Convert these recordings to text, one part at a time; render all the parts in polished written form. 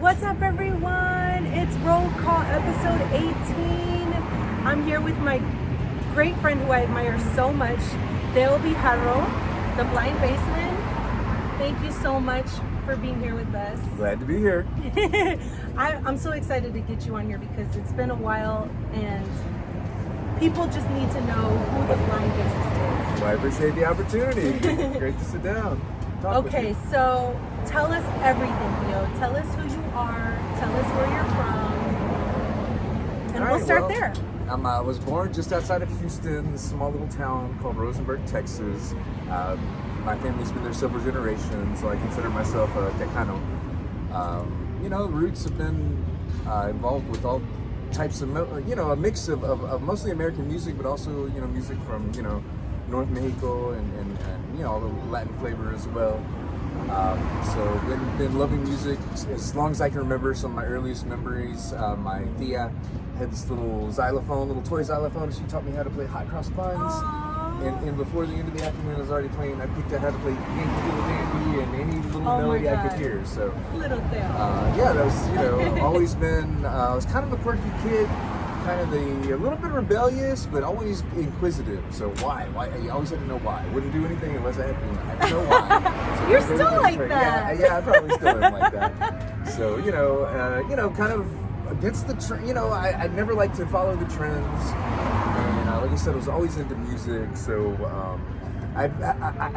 What's up, everyone? It's Roll Call episode 18. I'm here with my great friend who I admire so much, Bijarro, the blind bassman. Thank you so much for being here with us. Glad to be here. I'm so excited to get you on here because it's been a while and people just need to know who the blind bassist is. Well, I appreciate the opportunity. Great to sit down. Okay, so tell us everything, Theo. Tell us who you are. Tell us where you're from. And we'll start there. I was born just outside of Houston, a small little town called Rosenberg, Texas. My family's been there several generations, so I consider myself a Tejano. Roots have been involved with all types of, a mix of mostly American music, but also, music from, North Mexico and all the Latin flavor as well. So been loving music as long as I can remember. Some of my earliest memories, my tia had this little xylophone, little toy xylophone, and she taught me how to play Hot Cross Buns. And before the end of the afternoon, I was already playing. I picked out how to play Yankee Doodle Dandy and any little melody I could hear. So little Theo. That was always been. I was kind of a quirky kid. Kind of a little bit rebellious, but always inquisitive. So why? I always had to know why. I wouldn't do anything unless I had to know why. So You're still like that. Yeah, I probably still am like that. So kind of against the trend. I never liked to follow the trends, and like I said, I was always into music. So I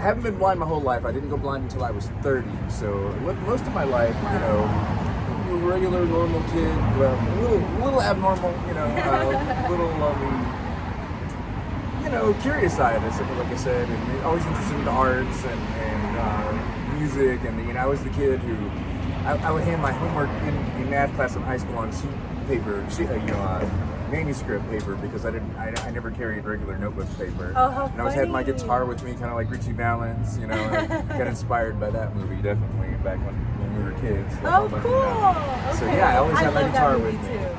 haven't been blind my whole life. I didn't go blind until I was 30. So most of my life, regular, normal kid, well, a little abnormal, curious side, like I said, and always interested in the arts and music, and I was the kid who I would hand my homework in math class in high school on sheet paper, manuscript paper, because I never carried regular notebook paper. Oh, how and I always had my guitar with me, kind of like Richie Valens, got inspired by that movie, definitely, back when we were kids. Oh, cool! Okay. So yeah, I always had my guitar with me. Too.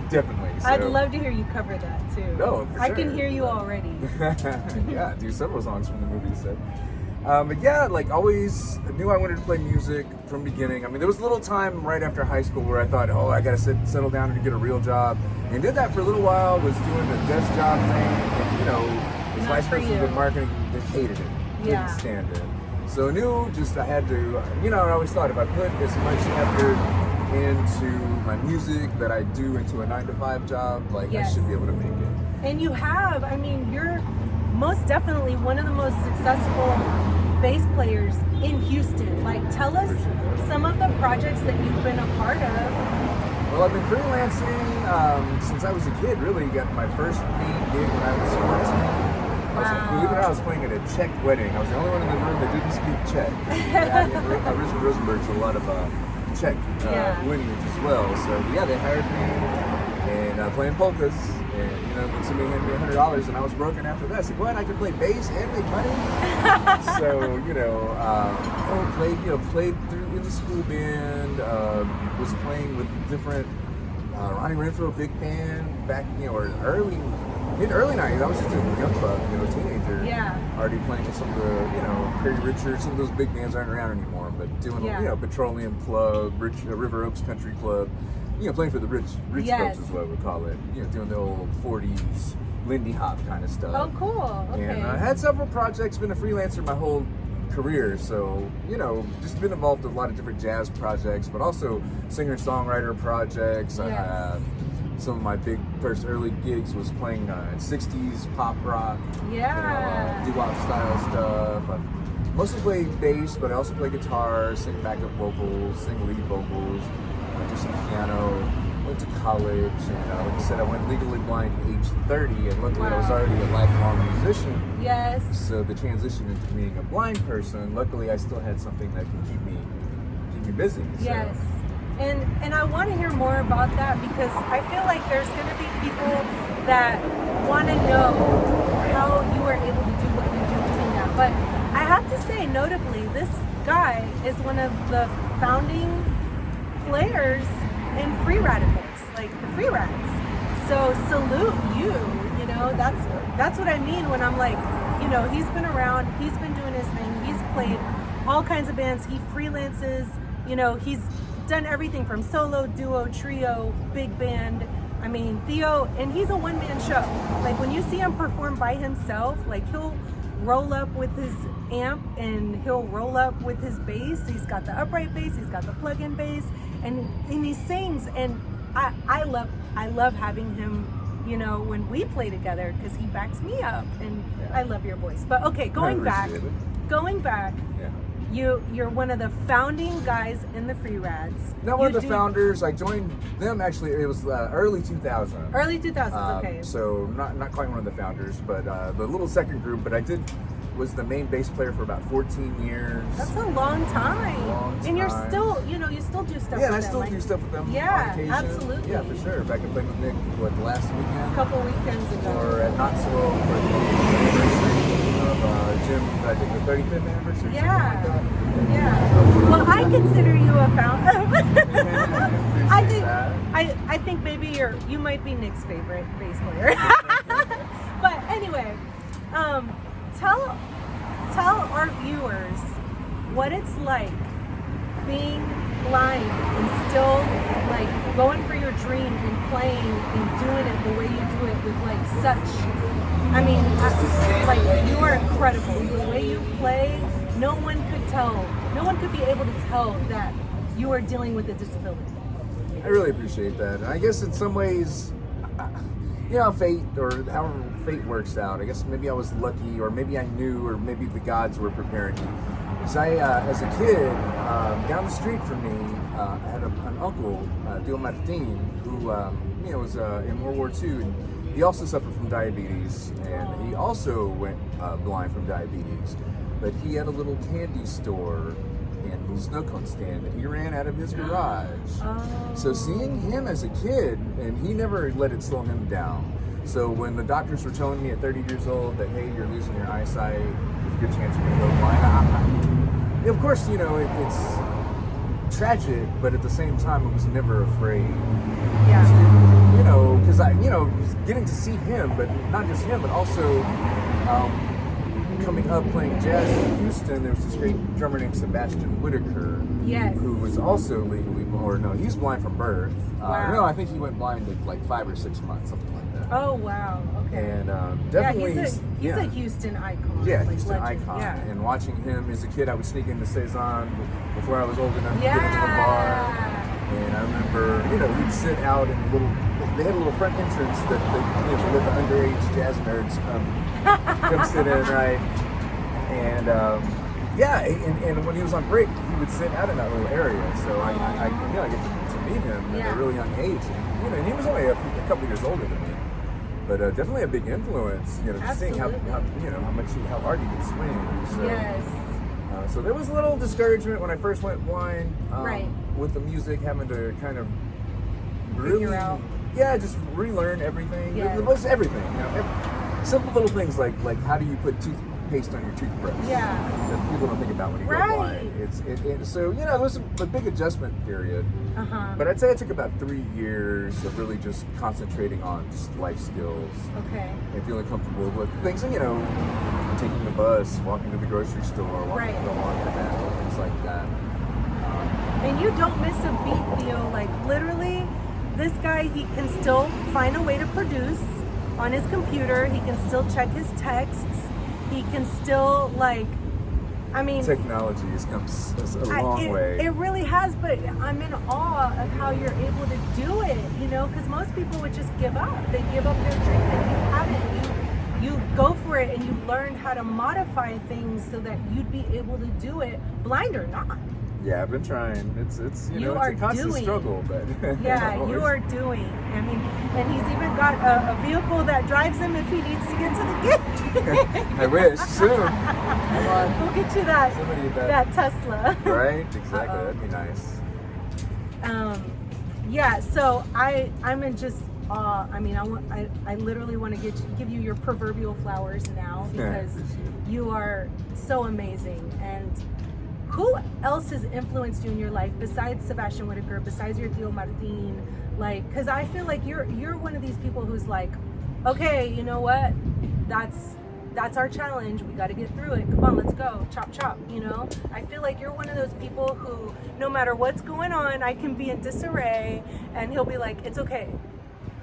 Definitely. So. I'd love to hear you cover that too. No, for sure. I can hear you already. Yeah, I do several songs from the movie set. Always knew I wanted to play music from the beginning. I mean, there was a little time right after high school where I thought, I gotta settle down and get a real job. And did that for a little while, was doing the desk job thing, and, was vice president of marketing, just hated it. Couldn't stand it. So I knew I had to, I always thought if I put as much effort into my music that I do into a 9-to-5 job, I should be able to make it. And you have, you're most definitely one of the most successful bass players in Houston. Tell us some of the projects that you've been a part of. Well, I've been freelancing since I was a kid, really. Got my first paid gig when I was 14. Believe it or not, I was playing at a Czech wedding. I was the only one in the room that didn't speak Czech. Rosenberg's a lot of Czech lineage as well. So they hired me and playing polkas. And when somebody handed me $100 and I was broken after that, I said, "What? I could play bass and make money." So played through in the school band. Was playing with different Ronnie Renfro big band back or early 90s. I was just a young buck, teenager. Yeah. Already playing with some of the, Perry Richards. Some of those big bands aren't around anymore, but doing, Petroleum Club, River Oaks Country Club. Playing for the rich folks is what we call it. Doing the old 40s Lindy Hop kind of stuff. Oh, cool. Okay. And I had several projects. Been a freelancer my whole career, so just been involved with a lot of different jazz projects, but also singer-songwriter projects. Yes. Some of my big first early gigs was playing 60s pop rock, doo-wop style stuff. I mostly play bass, but I also play guitar, sing backup vocals, sing lead vocals, do some piano. Went to college, and like I said, I went legally blind at age 30, and luckily I was already a lifelong musician. Yes. So the transition into being a blind person, luckily I still had something that could keep me busy. So. Yes. And I want to hear more about that because I feel like there's going to be people that want to know how you were able to do what you do now. But I have to say, notably, this guy is one of the founding players in Free Radicals, like the Free Rats. So salute you, that's what I mean when I'm like, he's been around, he's been doing his thing, he's played all kinds of bands, he freelances, he's done everything from solo, duo, trio, big band. I mean, Theo, and he's a one-man show. Like when you see him perform by himself, like he'll roll up with his amp and he'll roll up with his bass. He's got the upright bass, he's got the plug-in bass, and he sings. And I love having him, you know, when we play together, because he backs me up, and I love your voice. But okay, going back, Yeah. you're one of the founding guys in the Free Rads. Not one of the founders. I joined them actually. It was early 2000. Early 2000s. Okay. So not quite one of the founders, but the little second group. But I was the main bass player for about 14 years. That's a long time. And you're still, you know, you still do stuff. Yeah, and I with still them, do stuff with them. Yeah, on occasion. absolutely. Yeah, for sure. Back and played with Nick last weekend. A couple weekends ago. Or at Not So Well for the anniversary of Jim. I think the 35th anniversary. Yeah. Something like that. Yeah. Well, I consider you a founder. I think maybe you might be Nick's favorite bass player. But anyway, tell our viewers what it's like being blind and still like going for your dream and playing and doing it the way you do it with like such. I mean, like you are incredible. The way you play, no one could be able to tell that you are dealing with a disability. I really appreciate that. And I guess in some ways, you know, fate or however fate works out, I guess maybe I was lucky, or maybe I knew, or maybe the gods were preparing me. Because I, as a kid, down the street from me, I had an uncle, Dio Martin, who, you know, was in World War II. And he also suffered from diabetes, and he also went blind from diabetes. But he had a little candy store and a snow cone stand that he ran out of his garage. So seeing him as a kid, and he never let it slow him down. So when the doctors were telling me at 30 years old that, hey, you're losing your eyesight, there's a good chance you're gonna go blind. Of course, you know, it's tragic, but at the same time, I was never afraid. Yeah. To, you know, because getting to see him, but not just him, but also coming up playing jazz in Houston, there was this great drummer named Sebastian Whitaker. Yes. Who was also legally, or no, he's blind from birth. Wow. No, I think he went blind at like 5 or 6 months, something like that. Oh wow. Okay. And definitely, he's a Houston icon. Yeah, like Houston legend. icon. Yeah. And watching him as a kid, I would sneak into Cezanne before I was old enough to Yeah. get into the bar. And I remember, you know, we'd sit out in they had a little front entrance that let the underage jazz nerds come sit in, right? And and when he was on break, he would sit out in that little area. So I get to meet him at a really young age. And, you know, and he was only a couple years older than me. But definitely a big influence, you know, just seeing how hard he could swing. So, Yes. So there was a little discouragement when I first went blind, Right. with the music, having to kind of really, Figure out. yeah, just relearn everything. Yes. It was everything, you know, simple little things like how do you put toothpaste on your toothbrush? Yeah. That people don't think about when you Right. go blind. So you know, there was a big adjustment period. Uh-huh. But I'd say it took about 3 years of really just concentrating on just life skills Okay. and feeling comfortable with things, you know, taking the bus, walking to the grocery store, walking to the laundromat, things like that. And you don't miss a beat, Theo. Like literally, this guy, he can still find a way to produce on his computer. He can still check his texts. He can still Technology has come a long way. It really has, but I'm in awe of how you're able to do it, you know, because most people would just give up. They give up their dream, and you haven't. You go for it, and you learn how to modify things so that you'd be able to do it, blind or not. Yeah, I've been trying. It's it's a constant struggle, but yeah, you are doing. I mean, and he's even got a vehicle that drives him if he needs to get to the gate. I wish soon. Come on, we'll get you that Tesla. Right? Exactly. That'd be nice. Yeah. So I'm in just awe. I mean, I literally want to give you your proverbial flowers now because you are so amazing. And who else has influenced you in your life besides Sebastian Whitaker, besides your Dio Martin? Like, because I feel like you're one of these people who's like, okay, you know what? that's our challenge. We got to get through it. Come on, let's go. Chop, chop, you know? I feel like you're one of those people who, no matter what's going on, I can be in disarray, and he'll be like, it's okay.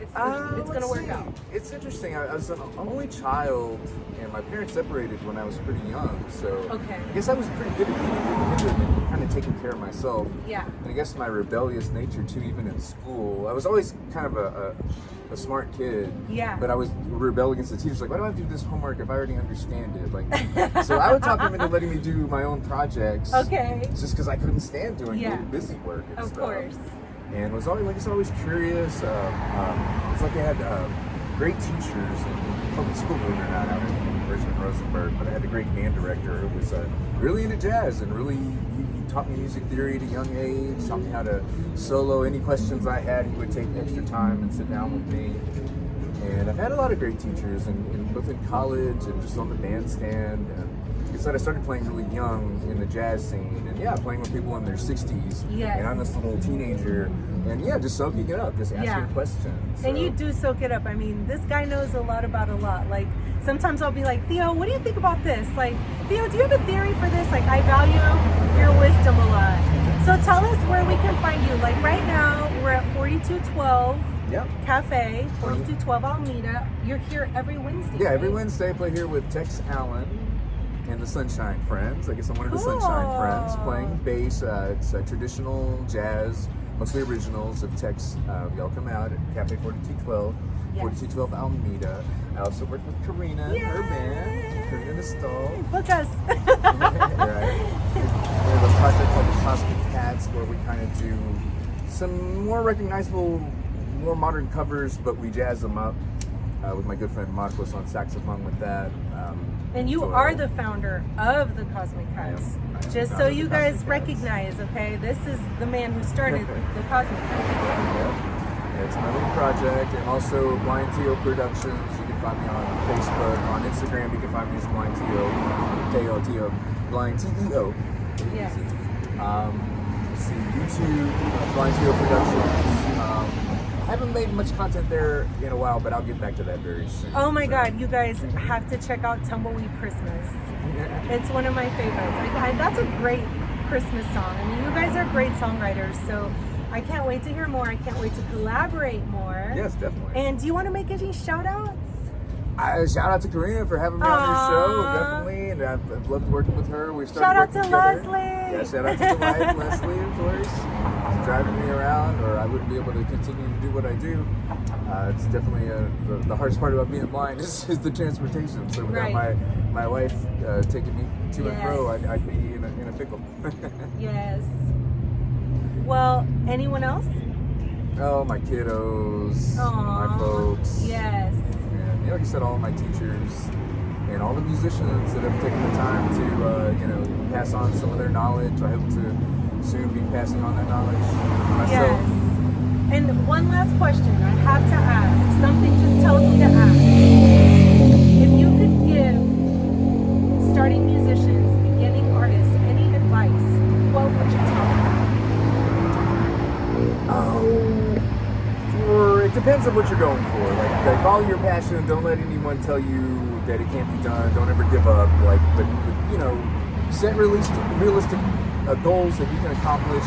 It's going to work out. It's interesting. I was an only child, and my parents separated when I was pretty young. So Okay. I guess I was pretty good at kind of taking care of myself. Yeah. And I guess my rebellious nature too, even in school. I was always kind of a smart kid. Yeah. But I was rebel against the teachers. Like, why do I have to do this homework if I already understand it? Like, so I would talk them into letting me do my own projects. Okay. Just because I couldn't stand doing Yeah. busy work and Of stuff. course. And was always curious. It's like I had great teachers in public school, believe it or not, out in Richmond, Rosenberg. But I had a great band director who was really into jazz and really he taught me music theory at a young age. Taught me how to solo. Any questions I had, he would take extra time and sit down with me. And I've had a lot of great teachers, both in college and just on the bandstand. And like I said, I started playing really young in the jazz scene, and playing with people in their 60s. Yes. And I'm this little teenager, and just soaking it up, just asking questions. And So- you do soak it up. I mean, this guy knows a lot about a lot. Like, sometimes I'll be like, Theo, what do you think about this? Like, Theo, do you have a theory for this? Like, I value your wisdom a lot. So tell us where we can find you. Like, right now, we're at 4212 Yep. Cafe, 4212 Alameda. You're here every Wednesday. Yeah, every right? Wednesday I play here with Tex Allen and the Sunshine Friends. I guess I'm one of the Cool. Sunshine Friends playing bass. It's traditional jazz, mostly originals of Tex. Y'all come out at Cafe 4212, Yes. 4212 Alameda. I also work with Karina and her band, Karina the Stall. Book us. Right. We have a project called the Cosmic Cats where we kind of do some more recognizable, more modern covers, but we jazz them up with my good friend Marcos on saxophone with that. And you so- are the founder of the Cosmic Cats. I am Just so founder of you the guys Cosmic Cats. recognize, okay? This is the man who started the Cosmic Cats. Yeah, it's my little project, and also Blind Teo Productions. You can find me on Facebook, on Instagram. You can find me as Blind Teo, K-O-T-O, Blind T-E-O. Yes. Let's see, YouTube, Blind Teo Productions. I haven't made much content there in a while, but I'll get back to that very soon. Oh my So- God, you guys have to check out Tumbleweed Christmas. It's one of my favorites. That's a great Christmas song. I mean, you guys are great songwriters, so I can't wait to hear more. I can't wait to collaborate more. Yes, definitely. And do you want to make any shout outs? Shout out to Karina for having me on her show, definitely. And I've loved working with her. We've started Shout out working to together. Leslie. Yeah, shout out to the wife, Leslie, of course. She's driving me around, or I wouldn't be able to continue to do what I do. It's definitely the hardest part about being blind is the transportation. So without Right. my wife taking me to and fro, Yes. I'd be in a pickle. Yes. Well, anyone else? Oh, my kiddos, Aw, my folks. Yes. And like I said, all of my teachers and all the musicians that have taken the time to, pass on some of their knowledge. I hope to soon be passing on that knowledge myself. Yes. And one last question I have to ask. Something just tells me to ask. If you could give starting musicians, beginning artists, any advice, what would you tell them? It depends on what you're going for. Like follow your passion. Don't let anyone tell you that it can't be done. Don't ever give up. But set realistic goals that you can accomplish.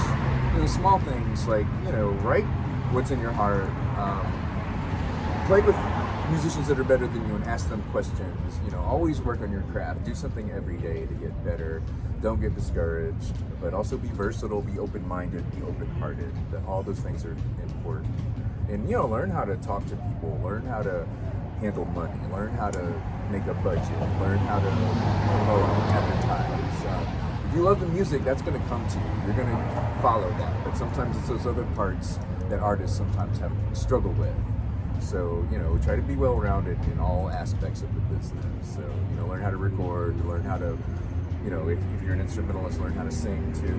Small things like write what's in your heart. Play with musicians that are better than you and ask them questions. Always work on your craft. Do something every day to get better. Don't get discouraged, but also be versatile, be open-minded, be open-hearted. All those things are important. And learn how to talk to people, learn how to handle money, learn how to make a budget, learn how to advertise. If you love the music, that's going to come to you. You're going to follow that. But sometimes it's those other parts that artists sometimes have struggled with. So, try to be well-rounded in all aspects of the business. So, learn how to record, learn how to, if you're an instrumentalist, learn how to sing too.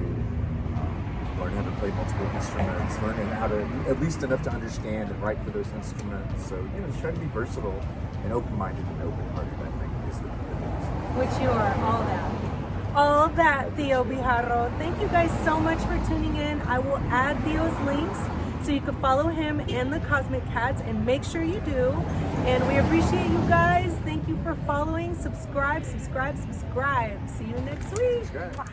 Learn how to play multiple instruments, learn how to, at least enough to understand and write for those instruments. So, just try to be versatile and open-minded and open-hearted, I think, is the biggest. Which you are, all that. All that, Theo Bijarro. Thank you guys so much for tuning in. I will add Theo's links So you can follow him and the Cosmic Cats, and make sure you do. And we appreciate you guys. Thank you for following. Subscribe. See you next week. Subscribe.